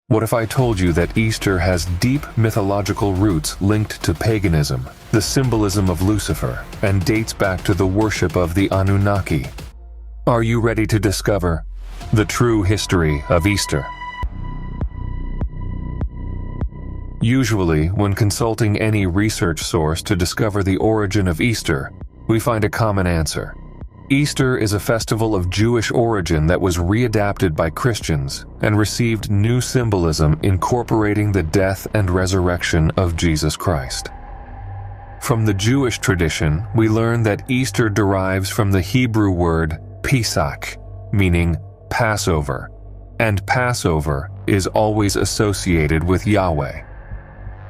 What if I told you that Easter has deep mythological roots linked to paganism, the symbolism of Lucifer, and dates back to the worship of the Anunnaki? Are you ready to discover the true history of Easter? Usually, when consulting any research source to discover the origin of Easter, we find a common answer. Easter is a festival of Jewish origin that was readapted by Christians and received new symbolism incorporating the death and resurrection of Jesus Christ. From the Jewish tradition, we learn that Easter derives from the Hebrew word Pesach, meaning Passover, and Passover is always associated with Yahweh.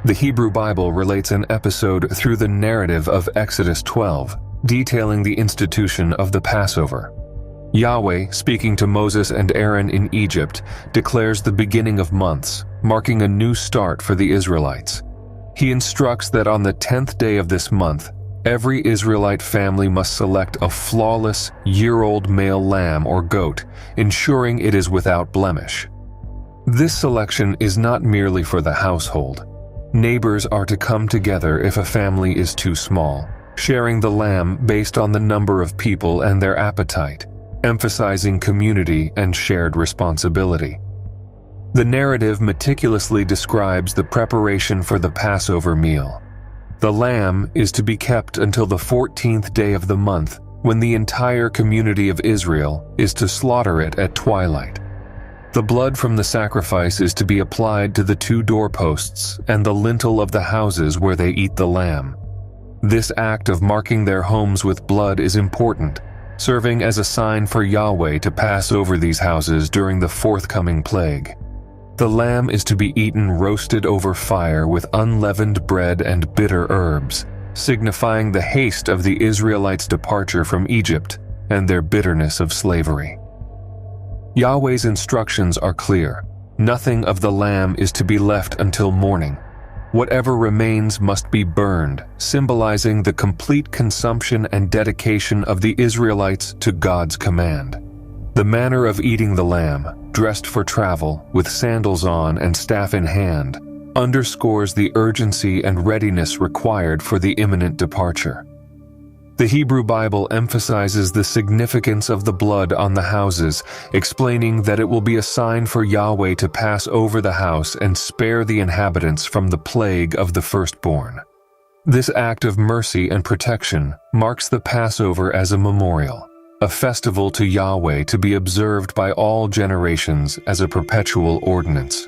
The Hebrew Bible relates an episode through the narrative of Exodus 12, detailing the institution of the Passover. Yahweh, speaking to Moses and Aaron in Egypt, declares the beginning of months, marking a new start for the Israelites. He instructs that on the 10th day of this month, every Israelite family must select a flawless, year-old male lamb or goat, ensuring it is without blemish. This selection is not merely for the household. Neighbors are to come together if a family is too small, sharing the lamb based on the number of people and their appetite, emphasizing community and shared responsibility. The narrative meticulously describes the preparation for the Passover meal. The lamb is to be kept until the 14th day of the month, when the entire community of Israel is to slaughter it at twilight. The blood from the sacrifice is to be applied to the 2 doorposts and the lintel of the houses where they eat the lamb. This act of marking their homes with blood is important, serving as a sign for Yahweh to pass over these houses during the forthcoming plague. The lamb is to be eaten roasted over fire with unleavened bread and bitter herbs, signifying the haste of the Israelites' departure from Egypt and their bitterness of slavery. Yahweh's instructions are clear. Nothing of the lamb is to be left until morning. Whatever remains must be burned, symbolizing the complete consumption and dedication of the Israelites to God's command. The manner of eating the lamb, dressed for travel, with sandals on and staff in hand, underscores the urgency and readiness required for the imminent departure. The Hebrew Bible emphasizes the significance of the blood on the houses, explaining that it will be a sign for Yahweh to pass over the house and spare the inhabitants from the plague of the firstborn. This act of mercy and protection marks the Passover as a memorial, a festival to Yahweh to be observed by all generations as a perpetual ordinance.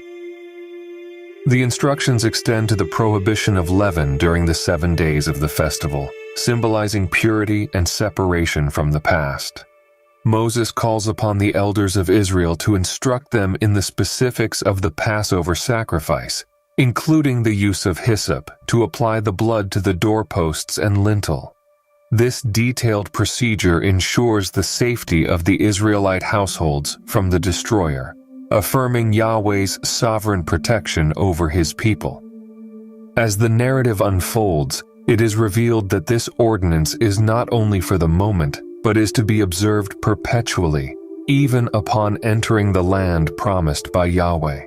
The instructions extend to the prohibition of leaven during the 7 days of the festival, symbolizing purity and separation from the past. Moses calls upon the elders of Israel to instruct them in the specifics of the Passover sacrifice, including the use of hyssop to apply the blood to the doorposts and lintel. This detailed procedure ensures the safety of the Israelite households from the destroyer, affirming Yahweh's sovereign protection over his people. As the narrative unfolds, it is revealed that this ordinance is not only for the moment, but is to be observed perpetually, even upon entering the land promised by Yahweh.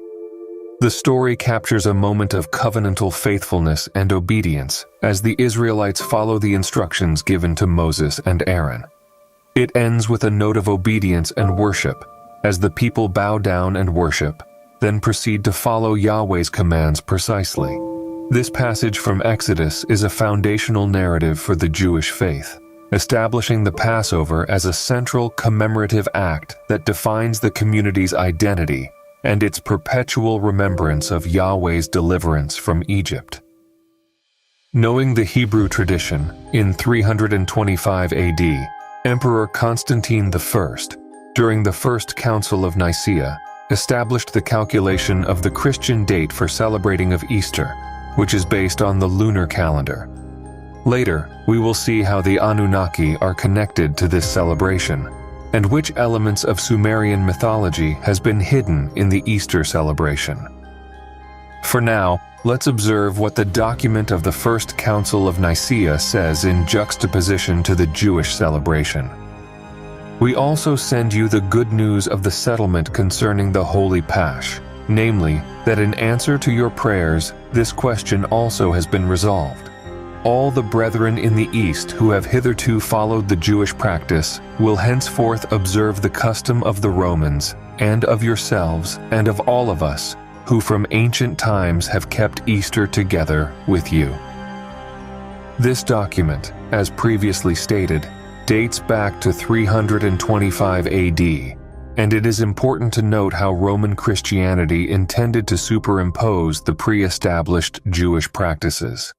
The story captures a moment of covenantal faithfulness and obedience as the Israelites follow the instructions given to Moses and Aaron. It ends with a note of obedience and worship, as the people bow down and worship, then proceed to follow Yahweh's commands precisely. This passage from Exodus is a foundational narrative for the Jewish faith, establishing the Passover as a central commemorative act that defines the community's identity and its perpetual remembrance of Yahweh's deliverance from Egypt. Knowing the Hebrew tradition, in 325 AD, Emperor Constantine I, during the First Council of Nicaea, established the calculation of the Christian date for celebrating of Easter, which is based on the lunar calendar. Later, we will see how the Anunnaki are connected to this celebration, and which elements of Sumerian mythology has been hidden in the Easter celebration. For now, let's observe what the document of the First Council of Nicaea says in juxtaposition to the Jewish celebration. We also send you the good news of the settlement concerning the Holy Pasch, namely, that in answer to your prayers, this question also has been resolved. All the brethren in the East who have hitherto followed the Jewish practice will henceforth observe the custom of the Romans, and of yourselves, and of all of us, who from ancient times have kept Easter together with you. This document, as previously stated, dates back to 325 AD, and it is important to note how Roman Christianity intended to superimpose the pre-established Jewish practices.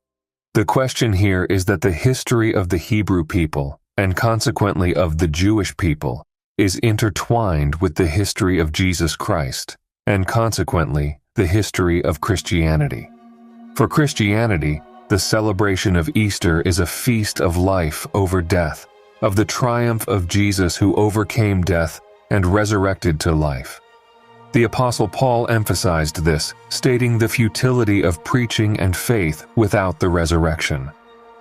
The question here is that the history of the Hebrew people, and consequently of the Jewish people, is intertwined with the history of Jesus Christ, and consequently the history of Christianity. For Christianity, the celebration of Easter is a feast of life over death, of the triumph of Jesus who overcame death and resurrected to life. The Apostle Paul emphasized this, stating the futility of preaching and faith without the resurrection.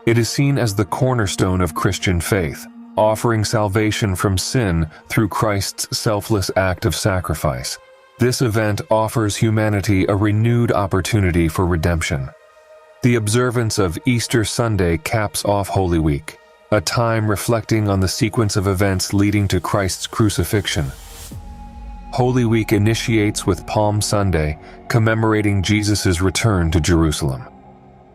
It is seen as the cornerstone of Christian faith, offering salvation from sin through Christ's selfless act of sacrifice. This event offers humanity a renewed opportunity for redemption. The observance of Easter Sunday caps off Holy Week, a time reflecting on the sequence of events leading to Christ's crucifixion. Holy Week initiates with Palm Sunday, commemorating Jesus' return to Jerusalem.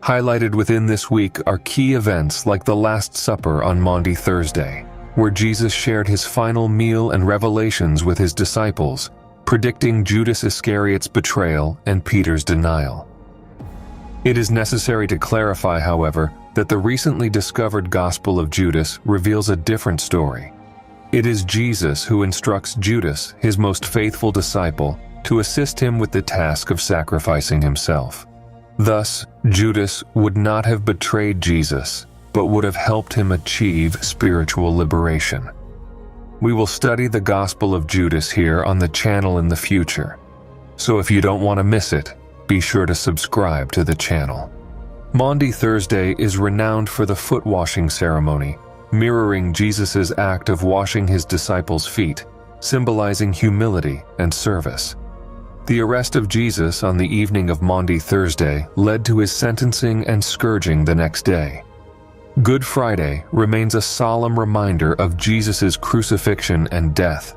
Highlighted within this week are key events like the Last Supper on Maundy Thursday, where Jesus shared his final meal and revelations with his disciples, predicting Judas Iscariot's betrayal and Peter's denial. It is necessary to clarify, however, that the recently discovered Gospel of Judas reveals a different story. It is Jesus who instructs Judas, his most faithful disciple, to assist him with the task of sacrificing himself. Thus, Judas would not have betrayed Jesus, but would have helped him achieve spiritual liberation. We will study the Gospel of Judas here on the channel in the future, so if you don't want to miss it, be sure to subscribe to the channel. Maundy Thursday is renowned for the foot washing ceremony, mirroring Jesus' act of washing his disciples' feet, symbolizing humility and service. The arrest of Jesus on the evening of Maundy Thursday led to his sentencing and scourging the next day. Good Friday remains a solemn reminder of Jesus' crucifixion and death.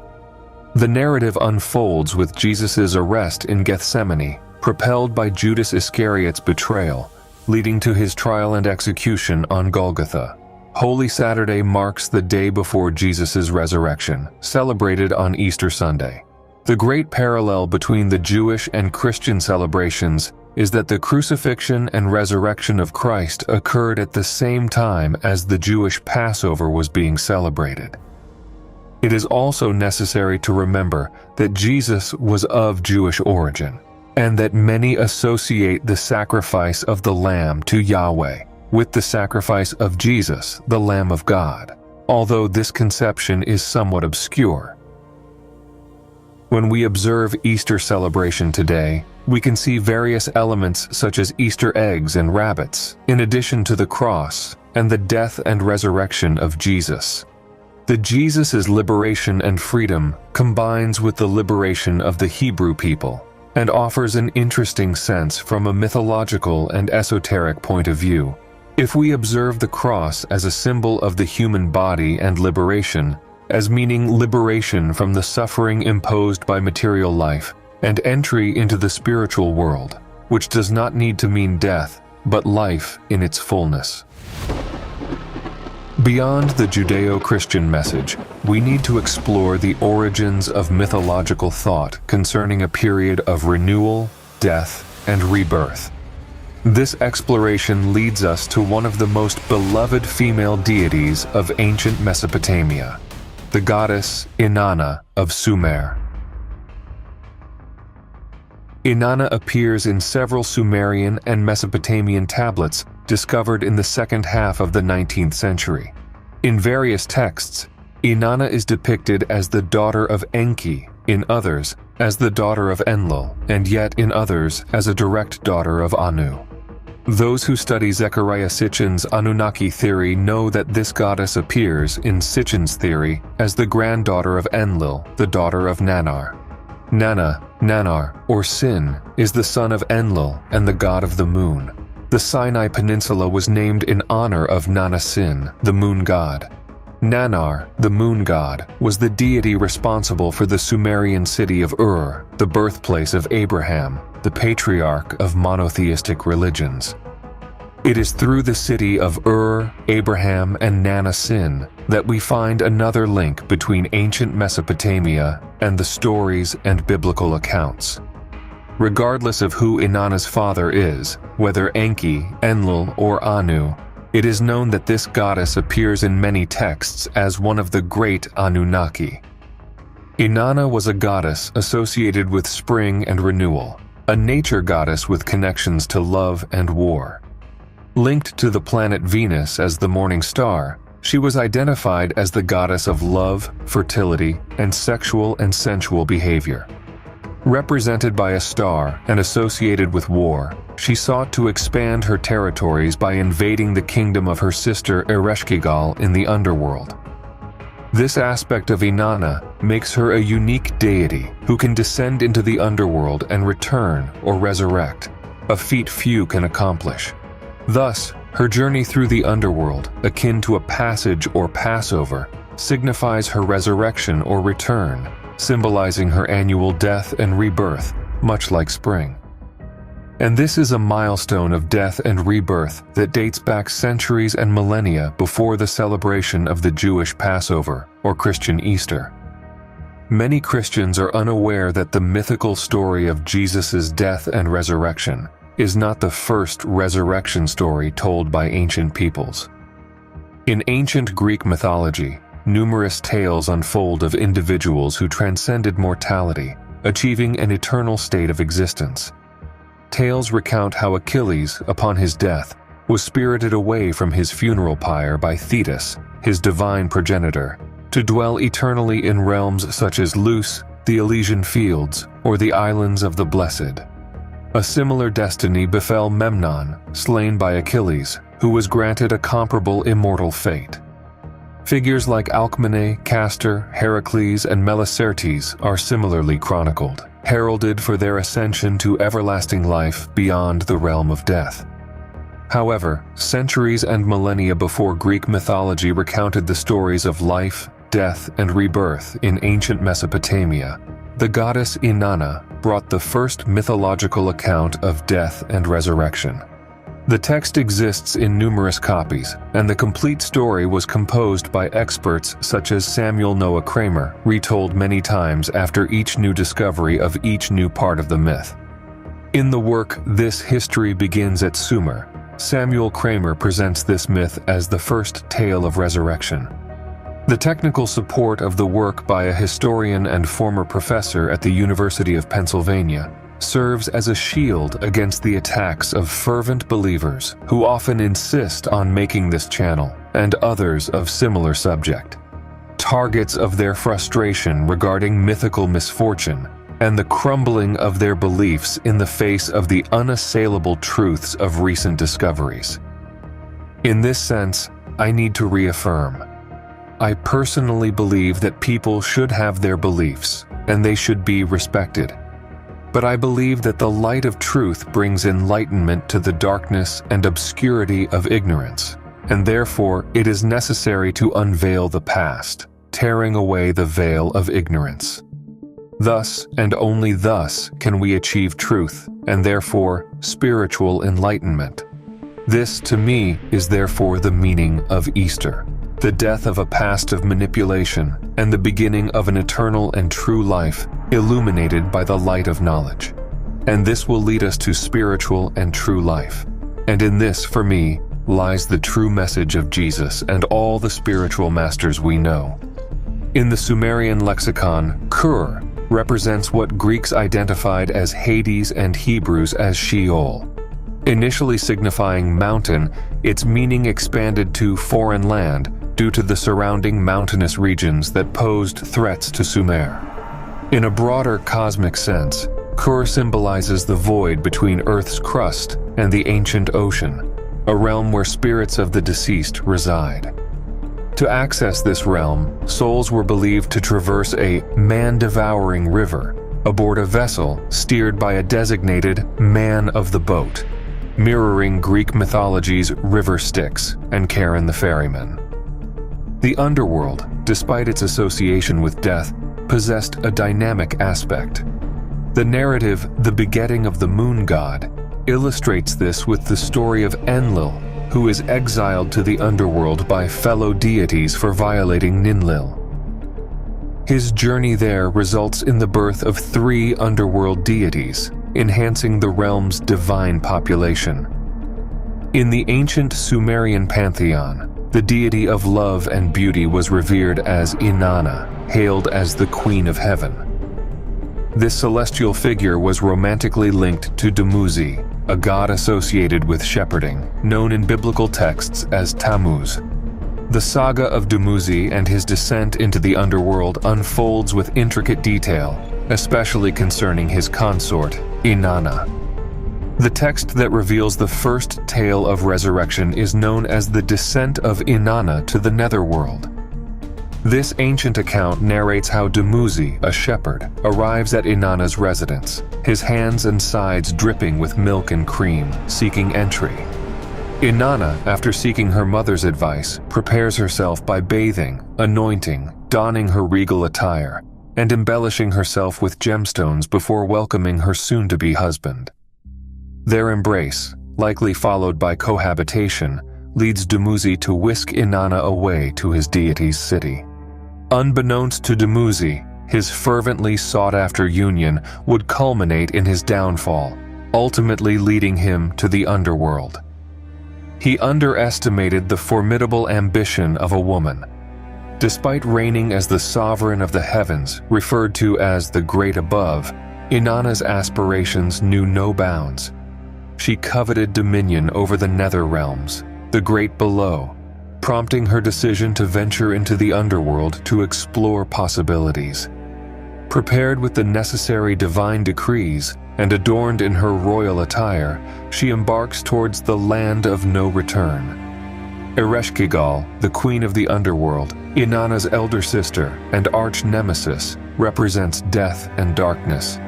The narrative unfolds with Jesus' arrest in Gethsemane, propelled by Judas Iscariot's betrayal, leading to his trial and execution on Golgotha. Holy Saturday marks the day before Jesus' resurrection, celebrated on Easter Sunday. The great parallel between the Jewish and Christian celebrations is that the crucifixion and resurrection of Christ occurred at the same time as the Jewish Passover was being celebrated. It is also necessary to remember that Jesus was of Jewish origin, and that many associate the sacrifice of the Lamb to Yahweh with the sacrifice of Jesus, the Lamb of God, although this conception is somewhat obscure. When we observe Easter celebration today, we can see various elements such as Easter eggs and rabbits, in addition to the cross and the death and resurrection of Jesus. The Jesus' liberation and freedom combines with the liberation of the Hebrew people and offers an interesting sense from a mythological and esoteric point of view. If we observe the cross as a symbol of the human body and liberation, as meaning liberation from the suffering imposed by material life and entry into the spiritual world, which does not need to mean death, but life in its fullness. Beyond the Judeo-Christian message, we need to explore the origins of mythological thought concerning a period of renewal, death, and rebirth. This exploration leads us to one of the most beloved female deities of ancient Mesopotamia, the goddess Inanna of Sumer. Inanna appears in several Sumerian and Mesopotamian tablets discovered in the second half of the 19th century. In various texts, Inanna is depicted as the daughter of Enki, in others as the daughter of Enlil, and yet in others as a direct daughter of Anu. Those who study Zecharia Sitchin's Anunnaki theory know that this goddess appears in Sitchin's theory as the granddaughter of Enlil, the daughter of Nannar. Nana, Nanar, or Sin, is the son of Enlil and the god of the moon. The Sinai Peninsula was named in honor of Nana Sin, the moon god. Nanar, the moon god, was the deity responsible for the Sumerian city of Ur, the birthplace of Abraham, the patriarch of monotheistic religions. It is through the city of Ur, Abraham, and Nana Sin that we find another link between ancient Mesopotamia and the stories and biblical accounts. Regardless of who Inanna's father is, whether Enki, Enlil, or Anu, it is known that this goddess appears in many texts as one of the great Anunnaki. Inanna was a goddess associated with spring and renewal, a nature goddess with connections to love and war. Linked to the planet Venus as the morning star, she was identified as the goddess of love, fertility, and sexual and sensual behavior. Represented by a star and associated with war, she sought to expand her territories by invading the kingdom of her sister Ereshkigal in the underworld. This aspect of Inanna makes her a unique deity who can descend into the underworld and return or resurrect, a feat few can accomplish. Thus, her journey through the underworld, akin to a passage or Passover, signifies her resurrection or return, symbolizing her annual death and rebirth, much like spring. And this is a milestone of death and rebirth that dates back centuries and millennia before the celebration of the Jewish Passover or Christian Easter. Many Christians are unaware that the mythical story of Jesus' death and resurrection is not the first resurrection story told by ancient peoples. In ancient Greek mythology, numerous tales unfold of individuals who transcended mortality, achieving an eternal state of existence. Tales recount how Achilles, upon his death, was spirited away from his funeral pyre by Thetis, his divine progenitor, to dwell eternally in realms such as Lus, the Elysian Fields, or the Islands of the Blessed. A similar destiny befell Memnon, slain by Achilles, who was granted a comparable immortal fate. Figures like Alcmene, Castor, Heracles, and Melicertes are similarly chronicled, heralded for their ascension to everlasting life beyond the realm of death. However, centuries and millennia before Greek mythology recounted the stories of life, death, and rebirth in ancient Mesopotamia, the goddess Inanna brought the first mythological account of death and resurrection. The text exists in numerous copies, and the complete story was composed by experts such as Samuel Noah Kramer, retold many times after each new discovery of each new part of the myth. In the work This History Begins at Sumer, Samuel Kramer presents this myth as the first tale of resurrection. The technical support of the work by a historian and former professor at the University of Pennsylvania serves as a shield against the attacks of fervent believers who often insist on making this channel, and others of similar subject, targets of their frustration regarding mythical misfortune and the crumbling of their beliefs in the face of the unassailable truths of recent discoveries. In this sense, I need to reaffirm, I personally believe that people should have their beliefs, and they should be respected. But I believe that the light of truth brings enlightenment to the darkness and obscurity of ignorance, and therefore it is necessary to unveil the past, tearing away the veil of ignorance. Thus, and only thus, can we achieve truth, and therefore spiritual enlightenment. This, to me, is therefore the meaning of Easter. The death of a past of manipulation, and the beginning of an eternal and true life, illuminated by the light of knowledge. And this will lead us to spiritual and true life. And in this, for me, lies the true message of Jesus and all the spiritual masters we know. In the Sumerian lexicon, Kur represents what Greeks identified as Hades and Hebrews as Sheol. Initially signifying mountain, its meaning expanded to foreign land due to the surrounding mountainous regions that posed threats to Sumer. In a broader cosmic sense, Kur symbolizes the void between Earth's crust and the ancient ocean, a realm where spirits of the deceased reside. To access this realm, souls were believed to traverse a man-devouring river, aboard a vessel steered by a designated man of the boat, mirroring Greek mythology's river Styx and Charon the ferryman. The underworld, despite its association with death, possessed a dynamic aspect. The narrative, The Begetting of the Moon God, illustrates this with the story of Enlil, who is exiled to the underworld by fellow deities for violating Ninlil. His journey there results in the birth of 3 underworld deities, enhancing the realm's divine population. In the ancient Sumerian pantheon, the deity of love and beauty was revered as Inanna, hailed as the Queen of Heaven. This celestial figure was romantically linked to Dumuzi, a god associated with shepherding, known in biblical texts as Tammuz. The saga of Dumuzi and his descent into the underworld unfolds with intricate detail, especially concerning his consort, Inanna. The text that reveals the first tale of resurrection is known as the Descent of Inanna to the Netherworld. This ancient account narrates how Dumuzi, a shepherd, arrives at Inanna's residence, his hands and sides dripping with milk and cream, seeking entry. Inanna, after seeking her mother's advice, prepares herself by bathing, anointing, donning her regal attire, and embellishing herself with gemstones before welcoming her soon-to-be husband. Their embrace, likely followed by cohabitation, leads Dumuzi to whisk Inanna away to his deity's city. Unbeknownst to Dumuzi, his fervently sought-after union would culminate in his downfall, ultimately leading him to the underworld. He underestimated the formidable ambition of a woman. Despite reigning as the sovereign of the heavens, referred to as the Great Above, Inanna's aspirations knew no bounds. She coveted dominion over the nether realms, the Great Below, prompting her decision to venture into the underworld to explore possibilities. Prepared with the necessary divine decrees and adorned in her royal attire, she embarks towards the land of no return. Ereshkigal, the queen of the underworld, Inanna's elder sister and arch-nemesis, represents death and darkness.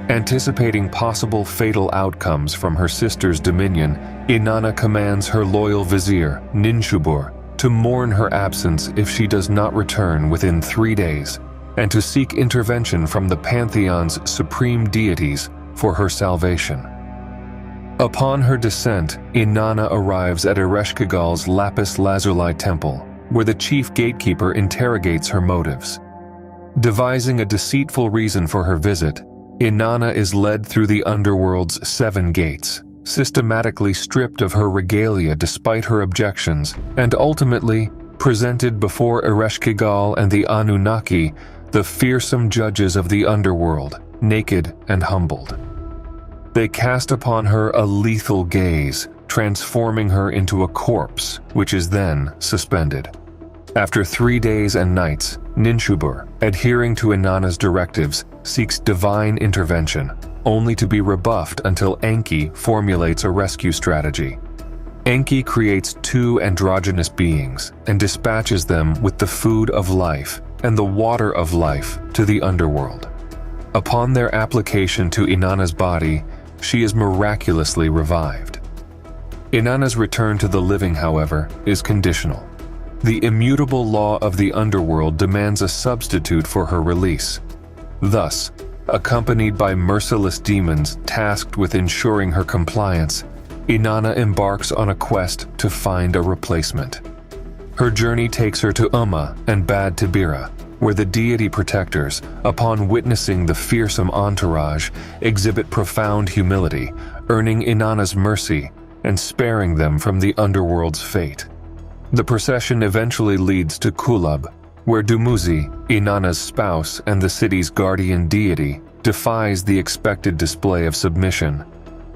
Anticipating possible fatal outcomes from her sister's dominion, Inanna commands her loyal vizier, Ninshubur, to mourn her absence if she does not return within 3 days, and to seek intervention from the pantheon's supreme deities for her salvation. Upon her descent, Inanna arrives at Ereshkigal's lapis lazuli temple, where the chief gatekeeper interrogates her motives. Devising a deceitful reason for her visit, Inanna is led through the underworld's 7 gates, systematically stripped of her regalia despite her objections, and ultimately presented before Ereshkigal and the Anunnaki, the fearsome judges of the underworld, naked and humbled. They cast upon her a lethal gaze, transforming her into a corpse, which is then suspended. After 3 days and nights, Ninshubur, adhering to Inanna's directives, seeks divine intervention, only to be rebuffed until Enki formulates a rescue strategy. Enki creates 2 androgynous beings and dispatches them with the food of life and the water of life to the underworld. Upon their application to Inanna's body, she is miraculously revived. Inanna's return to the living, however, is conditional. The immutable law of the underworld demands a substitute for her release. Thus, accompanied by merciless demons tasked with ensuring her compliance, Inanna embarks on a quest to find a replacement. Her journey takes her to Umma and Bad Tabira, where the deity protectors, upon witnessing the fearsome entourage, exhibit profound humility, earning Inanna's mercy and sparing them from the underworld's fate. The procession eventually leads to Kulab, where Dumuzi, Inanna's spouse and the city's guardian deity, defies the expected display of submission,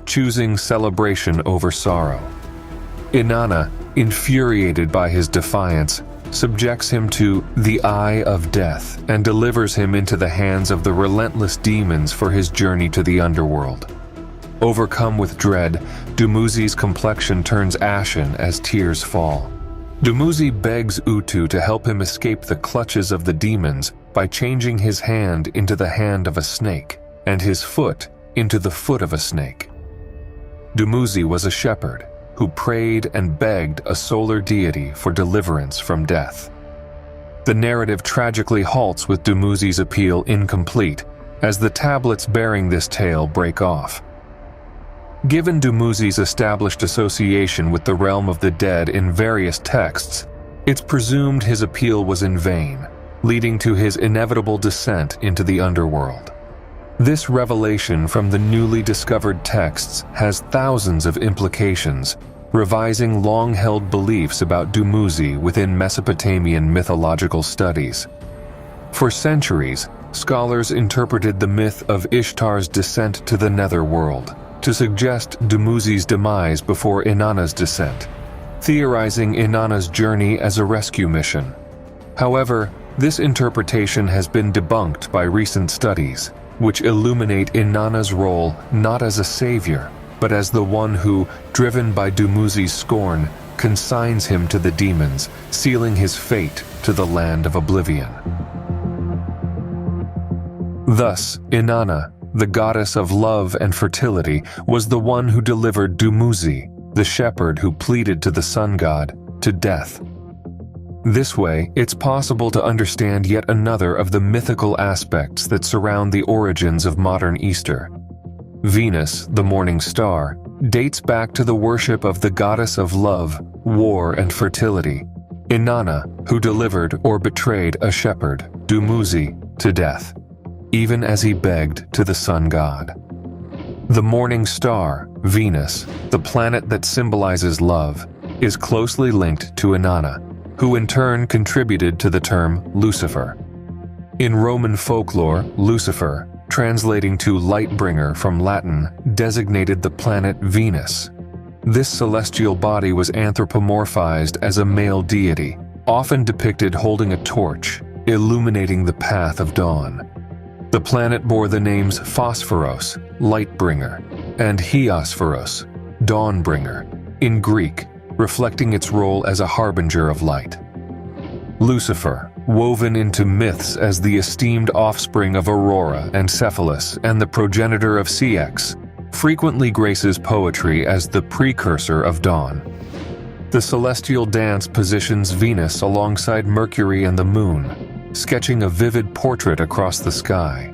choosing celebration over sorrow. Inanna, infuriated by his defiance, subjects him to the Eye of Death and delivers him into the hands of the relentless demons for his journey to the underworld. Overcome with dread, Dumuzi's complexion turns ashen as tears fall. Dumuzi begs Utu to help him escape the clutches of the demons, by changing his hand into the hand of a snake and his foot into the foot of a snake. Dumuzi was a shepherd who prayed and begged a solar deity for deliverance from death. The narrative tragically halts with Dumuzi's appeal incomplete as the tablets bearing this tale break off. Given Dumuzi's established association with the realm of the dead in various texts, it's presumed his appeal was in vain, leading to his inevitable descent into the underworld. This revelation from the newly discovered texts has thousands of implications, revising long-held beliefs about Dumuzi within Mesopotamian mythological studies. For centuries, scholars interpreted the myth of Ishtar's descent to the netherworld to suggest Dumuzi's demise before Inanna's descent, theorizing Inanna's journey as a rescue mission. However, this interpretation has been debunked by recent studies, which illuminate Inanna's role not as a savior, but as the one who, driven by Dumuzi's scorn, consigns him to the demons, sealing his fate to the land of oblivion. Thus, Inanna, the goddess of love and fertility, was the one who delivered Dumuzi, the shepherd who pleaded to the sun god, to death. This way, it's possible to understand yet another of the mythical aspects that surround the origins of modern Easter. Venus, the morning star, dates back to the worship of the goddess of love, war, and fertility, Inanna, who delivered or betrayed a shepherd, Dumuzi, to death, even as he begged to the sun god. The morning star, Venus, the planet that symbolizes love, is closely linked to Inanna, who in turn contributed to the term Lucifer. In Roman folklore, Lucifer, translating to light-bringer from Latin, designated the planet Venus. This celestial body was anthropomorphized as a male deity, often depicted holding a torch, illuminating the path of dawn. The planet bore the names Phosphoros, light-bringer, and Hieosphoros, dawn-bringer, in Greek, reflecting its role as a harbinger of light. Lucifer, woven into myths as the esteemed offspring of Aurora and Cephalus and the progenitor of Ceyx, frequently graces poetry as the precursor of dawn. The celestial dance positions Venus alongside Mercury and the moon, sketching a vivid portrait across the sky.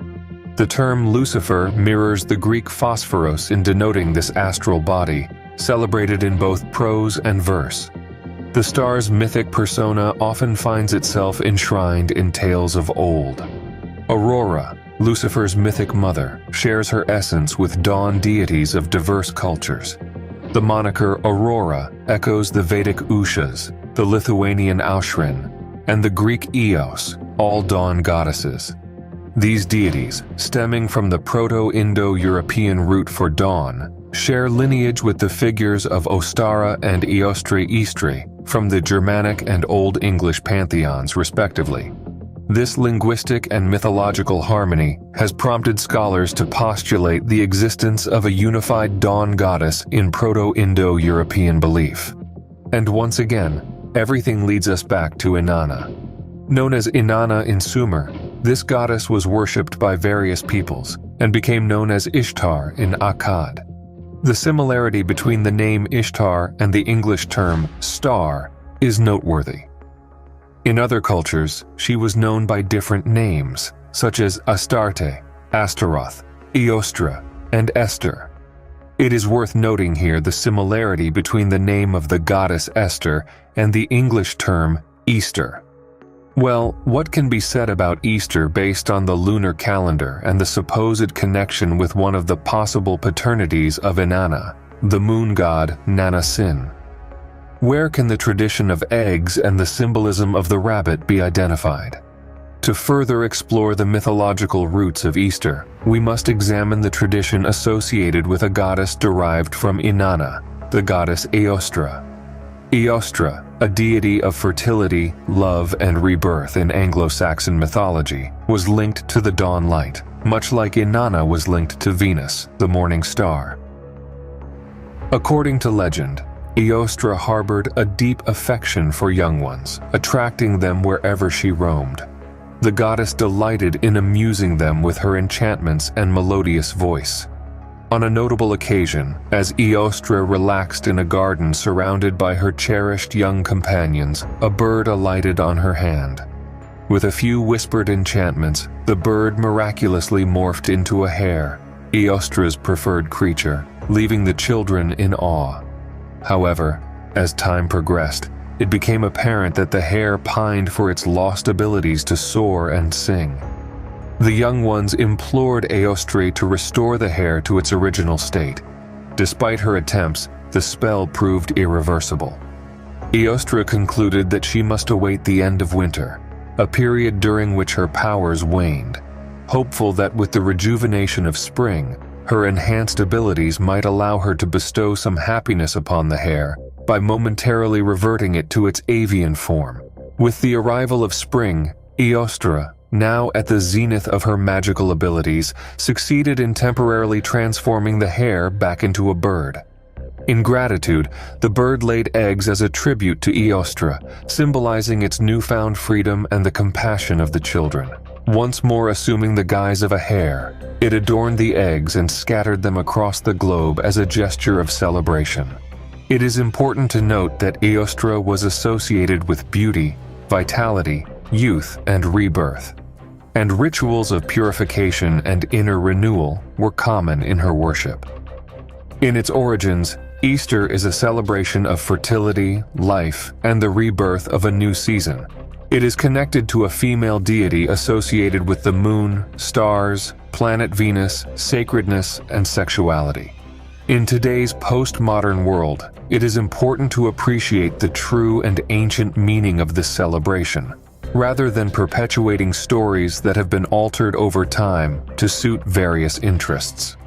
The term Lucifer mirrors the Greek phosphoros in denoting this astral body, celebrated in both prose and verse. The star's mythic persona often finds itself enshrined in tales of old. Aurora, Lucifer's mythic mother, shares her essence with dawn deities of diverse cultures. The moniker Aurora echoes the Vedic Ushas, the Lithuanian Aushrin, and the Greek Eos, all dawn goddesses. These deities, stemming from the Proto-Indo-European root for dawn, share lineage with the figures of Ostara and Eostre Istri from the Germanic and Old English pantheons, respectively. This linguistic and mythological harmony has prompted scholars to postulate the existence of a unified dawn goddess in Proto-Indo-European belief. And once again, everything leads us back to Inanna. Known as Inanna in Sumer, this goddess was worshipped by various peoples and became known as Ishtar in Akkad. The similarity between the name Ishtar and the English term star is noteworthy. In other cultures, she was known by different names, such as Astarte, Astaroth, Eostra, and Esther. It is worth noting here the similarity between the name of the goddess Esther and the English term Easter. Well, what can be said about Easter based on the lunar calendar and the supposed connection with one of the possible paternities of Inanna, the moon god Nana Sin? Where can the tradition of eggs and the symbolism of the rabbit be identified? To further explore the mythological roots of Easter, we must examine the tradition associated with a goddess derived from Inanna, the goddess Eostra. Eostra, a deity of fertility, love, and rebirth in Anglo-Saxon mythology, was linked to the dawn light, much like Inanna was linked to Venus, the morning star. According to legend, Eostra harbored a deep affection for young ones, attracting them wherever she roamed. The goddess delighted in amusing them with her enchantments and melodious voice. On a notable occasion, as Eostre relaxed in a garden surrounded by her cherished young companions, a bird alighted on her hand. With a few whispered enchantments, the bird miraculously morphed into a hare, Eostre's preferred creature, leaving the children in awe. However, as time progressed, it became apparent that the hare pined for its lost abilities to soar and sing. The young ones implored Eostre to restore the hare to its original state. Despite her attempts, the spell proved irreversible. Eostre concluded that she must await the end of winter, a period during which her powers waned, hopeful that with the rejuvenation of spring, her enhanced abilities might allow her to bestow some happiness upon the hare by momentarily reverting it to its avian form. With the arrival of spring, Eostre, now at the zenith of her magical abilities, succeeded in temporarily transforming the hare back into a bird. In gratitude, the bird laid eggs as a tribute to Eostre, symbolizing its newfound freedom and the compassion of the children. Once more assuming the guise of a hare, it adorned the eggs and scattered them across the globe as a gesture of celebration. It is important to note that Eostre was associated with beauty, vitality, youth, and rebirth, and rituals of purification and inner renewal were common in her worship. In its origins, Easter is a celebration of fertility, life, and the rebirth of a new season. It is connected to a female deity associated with the moon, stars, planet Venus, sacredness, and sexuality. In today's postmodern world, it is important to appreciate the true and ancient meaning of this celebration, rather than perpetuating stories that have been altered over time to suit various interests.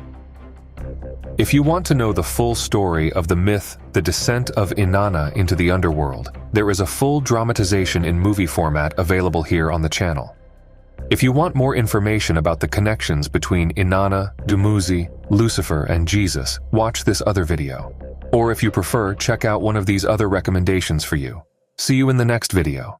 If you want to know the full story of the myth, The Descent of Inanna into the Underworld, there is a full dramatization in movie format available here on the channel. If you want more information about the connections between Inanna, Dumuzi, Lucifer, and Jesus, watch this other video. Or if you prefer, check out one of these other recommendations for you. See you in the next video.